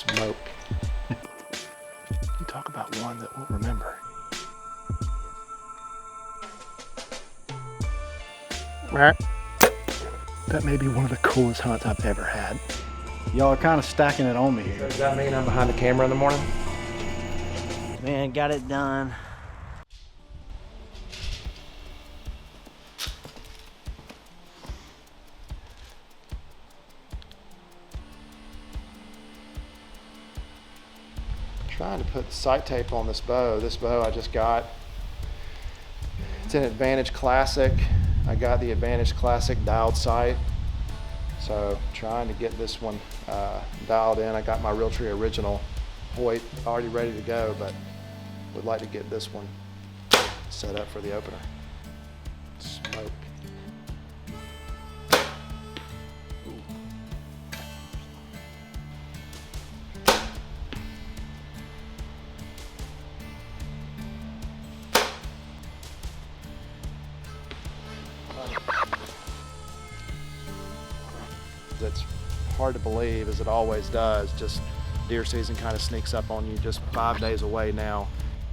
Smoke. You talk about one that won't remember. That may be one of the coolest hunts I've ever had. Y'all are kind of stacking it on me here. So does that mean I'm behind the camera in the morning? Man, got it done. Trying to put sight tape on this bow. This bow I just got. It's an Advantage Classic. I got the Advantage Classic dialed sight. So trying to get this one dialed in. I got my Realtree original Hoyt already ready to go, but would like to get this one set up for the opener. Smoke. It's hard to believe, as it always does. Just deer season kind of sneaks up on you just 5 days away now.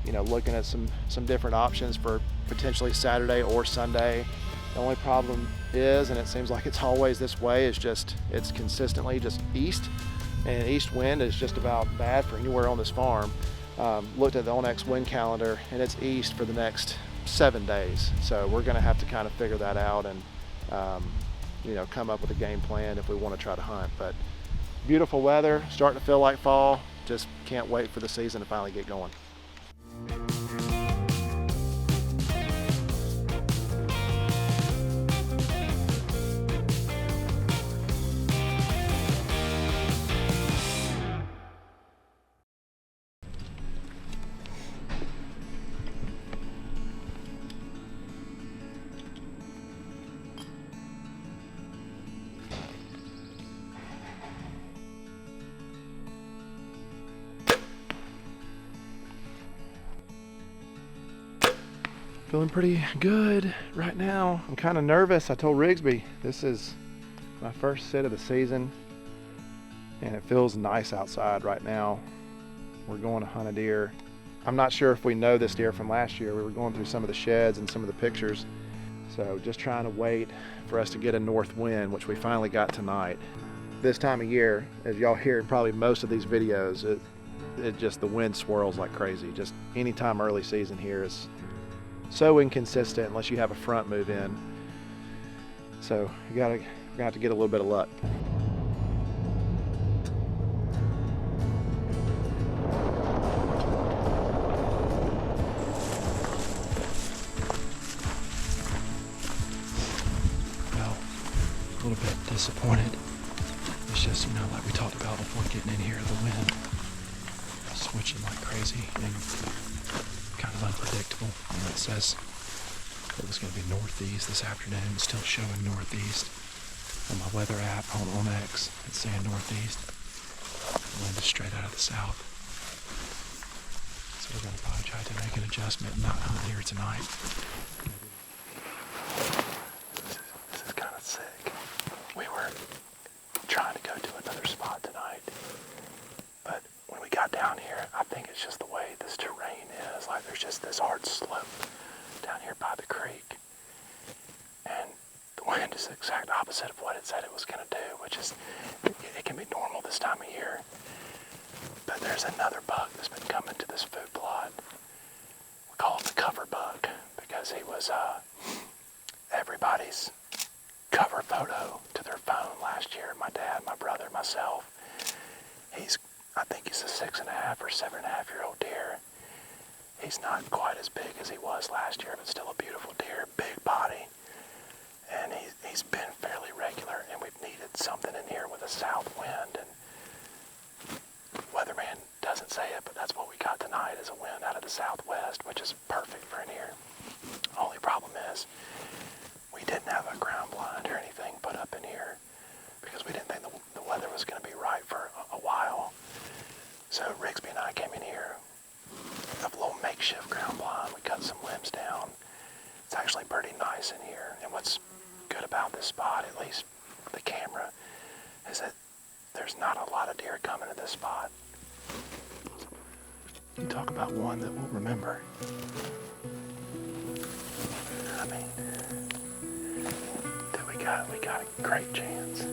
You know, looking at some different options for potentially Saturday or Sunday. The only problem is, and it seems like it's always this way, is just it's consistently just east, and east wind is just about bad for anywhere on this farm. Looked at the Onyx wind calendar, and it's east for the next 7 days. So we're going to have to kind of figure that out and you know, come up with a game plan if we want to try to hunt. But beautiful weather, starting to feel like fall. Just can't wait for the season to finally get going. Feeling pretty good right now. I'm kind of nervous. I told Rigsby this is my first sit of the season, and it feels nice outside right now. We're going to hunt a deer. I'm not sure if we know this deer from last year. We were going through some of the sheds and some of the pictures. So just trying to wait for us to get a north wind, which we finally got tonight. This time of year, as y'all hear in probably most of these videos, it just, the wind swirls like crazy. Just anytime early season here is so inconsistent unless you have a front move in. So we're gonna have to get a little bit of luck. Well, a little bit disappointed. It's just, you know, like we talked about before getting in here, the wind switching like crazy and kind of unpredictable. You know, it says it was going to be northeast this afternoon. It's still showing northeast on my weather app on Onyx. It's saying northeast. The wind is straight out of the south. So we're going to probably try to make an adjustment and not hunt here tonight. This is kind of sick. We were trying to go to another spot tonight, but when we got down here, I think it's just the way this terrain is. Like, there's just this hard slope down here by the creek, and the wind is the exact opposite of what it said it was going to do, which is, it can be normal this time of year. But there's another bug that's been coming to this food plot. We call him the cover bug because he was everybody's cover photo to their phone last year. My dad, my brother, myself. I think he's a 6.5 or 7.5-year-old deer. He's not quite as big as he was last year, but still a beautiful deer, big body. And he's been fairly regular, and we've needed something in here with a south wind. And weatherman doesn't say it, but that's what we got tonight, is a wind out of the southwest, which is perfect for in here. Only problem is, we didn't have a ground blind or anything put up in here because we didn't think the weather was going to be right for a while. So Rigsby and I came in here with a little makeshift ground blind. We cut some limbs down. It's actually pretty nice in here. And what's good about this spot, at least the camera, is that there's not a lot of deer coming to this spot. You talk about one that we'll remember. I mean, dude, we got a great chance.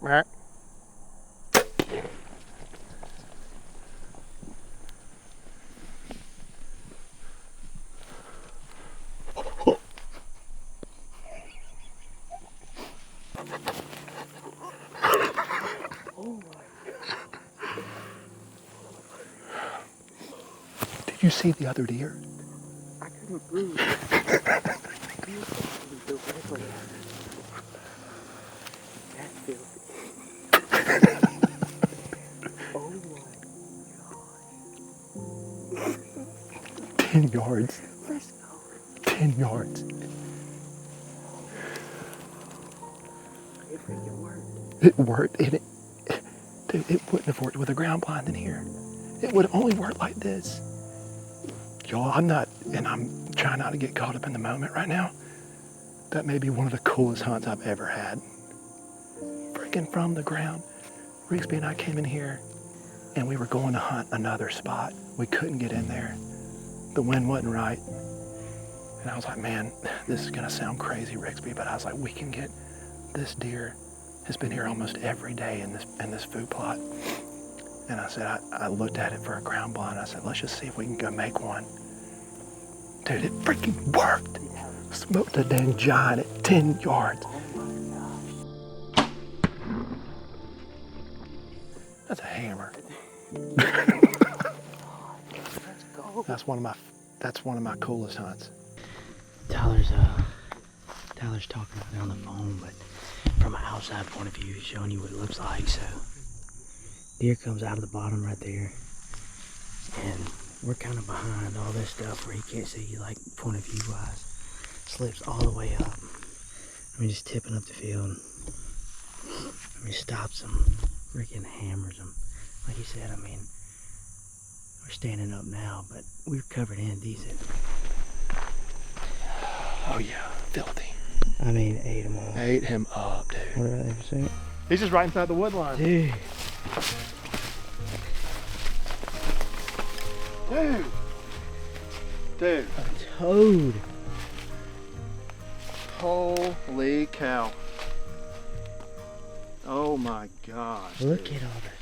Right. Did you see the other deer? I couldn't breathe. That's filthy. Oh my God. 10 yards. Let's go. 10 yards. It freaking worked. It worked. Dude, it wouldn't have worked with a ground blind in here. It would have only worked like this. Y'all, I'm trying not to get caught up in the moment right now. That may be one of the coolest hunts I've ever had. Freaking from the ground. Rigsby and I came in here and we were going to hunt another spot. We couldn't get in there. The wind wasn't right. And I was like, man, this is gonna sound crazy, Rigsby, but I was like, we can get this deer. Has been here almost every day in this food plot. And I said, I looked at it for a ground blind. I said, let's just see if we can go make one. Dude, it freaking worked. Smoked a dang giant at 10 yards. That's a hammer. Let's go. That's one of my coolest hunts. Tyler's talking about it on the phone, but from an outside point of view, he's showing you what it looks like. So deer comes out of the bottom right there, and we're kind of behind all this stuff where he can't see you, like point of view wise. Slips all the way up. I mean, just tipping up the field. I mean, stops him, freaking hammers him. Like he said, I mean, we're standing up now, but we're covered in decent. Oh yeah, filthy. I mean, ate him all. Ate him up, dude. What are they saying? He's just right inside the wood line. Dude. Dude. A toad. Holy cow. Oh my gosh. Look dude. at all that.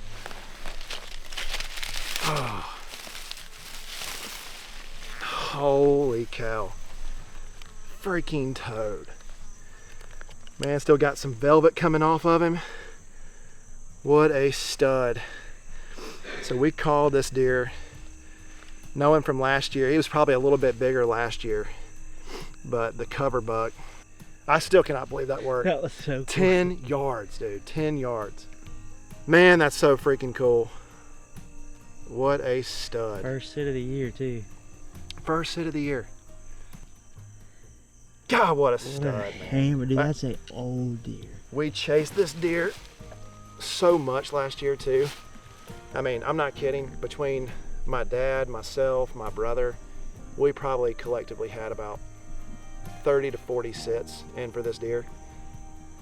Oh. Holy cow. Freaking toad. Man, still got some velvet coming off of him. What a stud. So we called this deer, knowing from last year, he was probably a little bit bigger last year, but the cover buck, I still cannot believe that worked. That was so cool. 10 yards, dude, 10 yards. Man, that's so freaking cool. What a stud. First sit of the year, too. First sit of the year. God, what a What stud, a man. hammer, dude. That's an old deer. We chased this deer so much last year too. I mean, I'm not kidding. Between my dad, myself, my brother, we probably collectively had about 30 to 40 sits in for this deer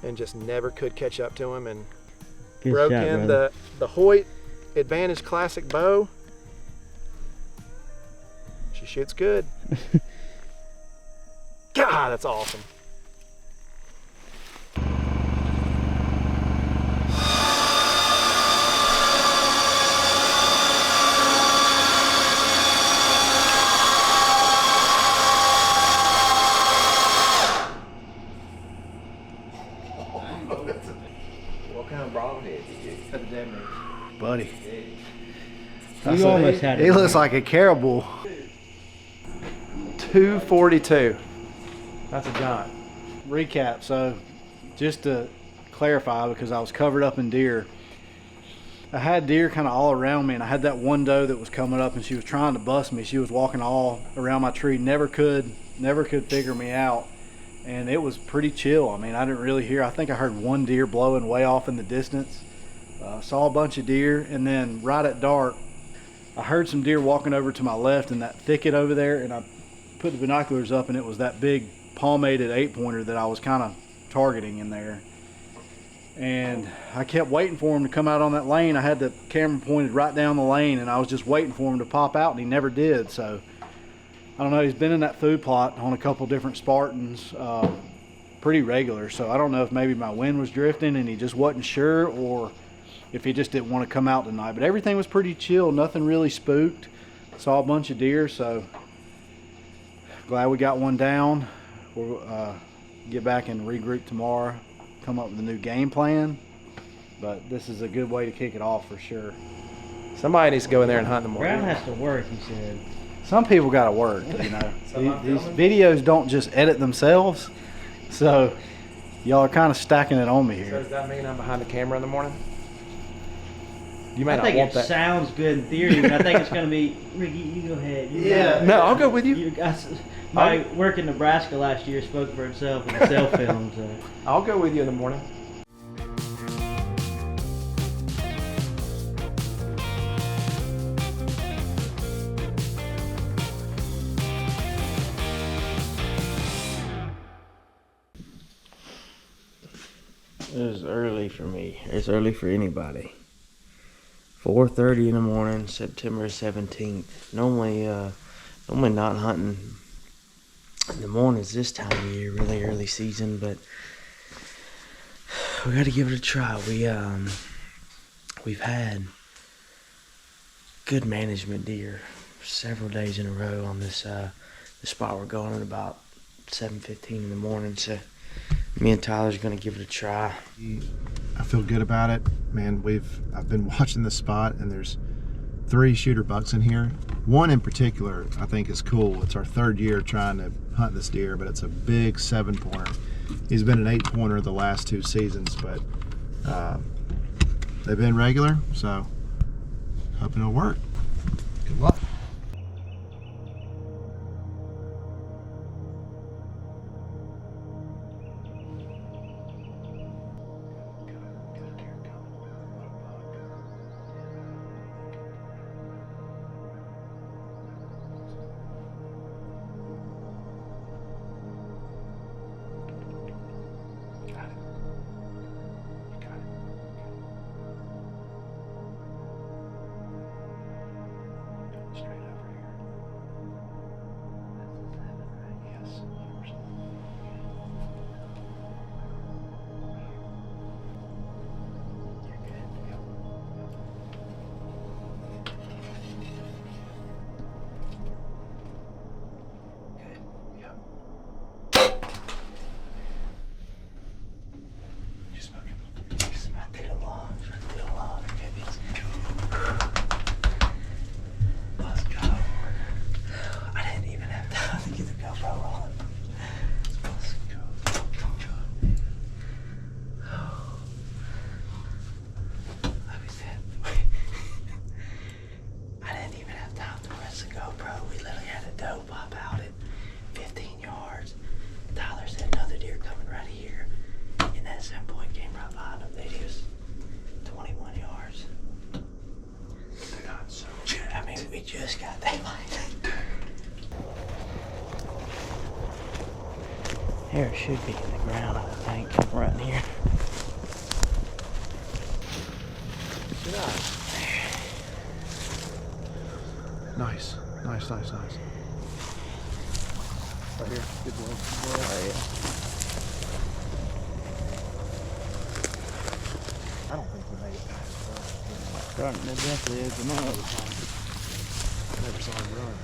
and just never could catch up to him, and Good broke shot, in brother. the Hoyt Advantage Classic bow. She shoots good. God, that's awesome. What kind of broadhead did you use? Buddy. You almost had it. He looks like a caribou. 242. That's a giant. Recap, so just to clarify, because I was covered up in deer, I had deer kind of all around me, and I had that one doe that was coming up and she was trying to bust me. She was walking all around my tree, never could figure me out, and it was pretty chill. I mean, I didn't really hear. I think I heard one deer blowing way off in the distance. Saw a bunch of deer, and then right at dark I heard some deer walking over to my left in that thicket over there, and I put the binoculars up, and it was that big palmated 8-pointer that I was kind of targeting in there. And I kept waiting for him to come out on that lane. I had the camera pointed right down the lane, and I was just waiting for him to pop out, and he never did. So I don't know, he's been in that food plot on a couple different Spartans pretty regular. So I don't know if maybe my wind was drifting and he just wasn't sure, or if he just didn't want to come out tonight. But everything was pretty chill, nothing really spooked. Saw a bunch of deer, so glad we got one down. We'll get back and regroup tomorrow, come up with a new game plan. But this is a good way to kick it off for sure. Somebody needs to go in there and hunt them more. Brown has to work, he said. Some people got to work, you know. These videos don't just edit themselves, so y'all are kind of stacking it on me So here. does that mean I'm behind the camera in the morning? You may I not think want it that. sounds good in theory, but I think it's going to be, Ricky, you go ahead. You Yeah. No, I'll go with you. You guys, my work in Nebraska last year spoke for itself with the cell film. So. I'll go with you in the morning. It was early for me. It's early for anybody. 4:30 in the morning, September 17th. Normally not hunting in the mornings this time of year, really early season, but we got to give it a try. We've had good management deer several days in a row on this the spot we're going at about 7:15 in the morning. So me and Tyler's gonna give it a try. I feel good about it, man. I've been watching this spot, and there's 3 shooter bucks in here. One in particular I think is cool. It's our 3rd year trying to hunt this deer, but it's a big 7-pointer. He's been an 8-pointer the last 2 seasons, but they've been regular, so hoping it'll work. Good luck. Hair should be in the ground, I think, right here. Nice. Nice. Right here. Good boy. Oh, yeah. I don't think we made it past Starting to definitely open up. I never saw him run.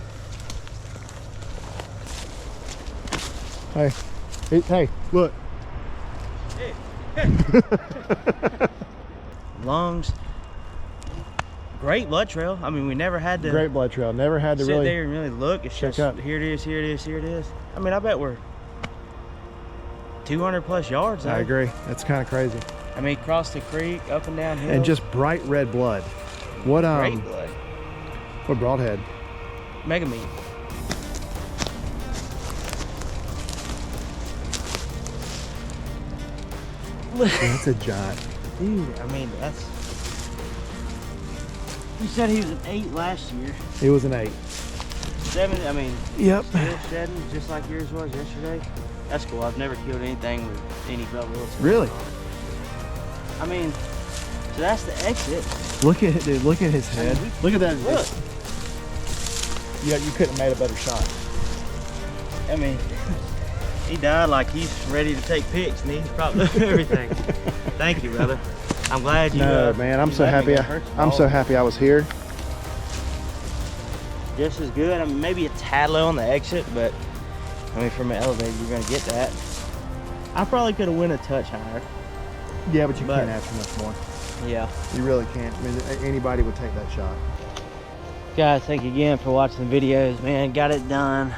Hey, look. Lungs. Great blood trail. I mean, we never had to Great blood trail. Never had to sit really. there and really look. It's check just up. here it is, here it is, here it is. I mean, I bet we're 200 plus yards. I though. agree. That's kind of crazy. I mean, across the creek, up and down hills. And just bright red blood. What great blood. What broadhead? Mega meat. That's a giant. Dude, I mean, that's. You said he was an 8 last year. It was an 8. 7, I mean, Yep. still shedding just like yours was yesterday. That's cool. I've never killed anything with any bubbles. Really? I mean, so that's the exit. Look at it, dude. Look at his head. Look at that. Look. Yeah, you couldn't have made a better shot. I mean, he died like he's ready to take pics and he's probably everything. Thank you, brother. I'm glad you. No, man. I'm you so let happy. me go first of I'm all. so happy I was here. Just as good. I mean, maybe a tad low on the exit, but I mean, from an elevator, you're gonna get that. I probably could have went a touch higher. Yeah, but you But- can't ask for much more. Yeah. You really can't. I mean, anybody would take that shot. Guys, thank you again for watching the videos, man. Got it done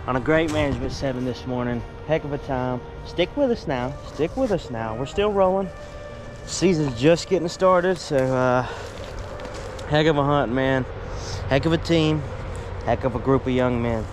on a great management 7 this morning. Heck of a time. Stick with us now. Stick with us now. We're still rolling. Season's just getting started, so heck of a hunt, man. Heck of a team. Heck of a group of young men.